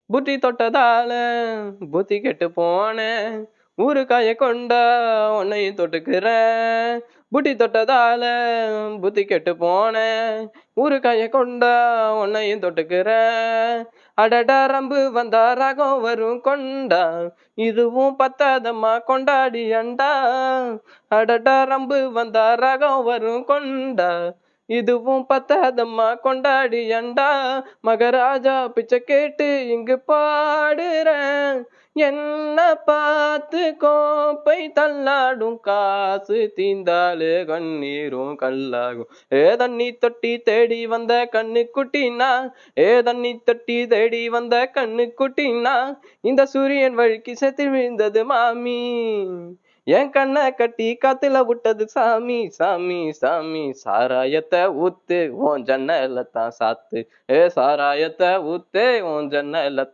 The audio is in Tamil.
புத்தி தொட்டதால புத்தி கெட்டு போனேன். ஊறுகாய கொண்டா உன்னையும் தொட்டுக்கிறேன். புத்தி தொட்டதால புத்தி கெட்டு போனேன். ஊறுகாய கொண்டா உன்னையும் தொட்டுக்கிறேன். அடடா ரம்பு வந்தா ரகம் வரும் கொண்டா. இதுவும் பத்தாதம்மா கொண்டாடி அண்டா. அடடா ரம்பு வந்தா ரகம் வரும் கொண்டா. இதுவும் பத்தாதம்மா கொண்டாடி அண்டா. மகராஜா பிச்சை கேட்டு இங்கு பாடுறேன். என்ன பார்த்து கோப்பை தள்ளாடும் காசு தீந்தாலே கண்ணீரும் கல்லாகும். தண்ணி தொட்டி தேடி வந்த கண்ணு குட்டினா. தண்ணி தொட்டி தேடி வந்த கண்ணு குட்டினா. இந்த சூரியன் வழிக்கு செத்து விழுந்தது மாமி. என் கண்ணை கட்டி காத்துல விட்டது சாமி சாமி சாமி. சாராயத்தை ஊத்து உன் ஜன்னல தான் சாத்து. சாராயத்தை ஊத்து உன் ஜன்னல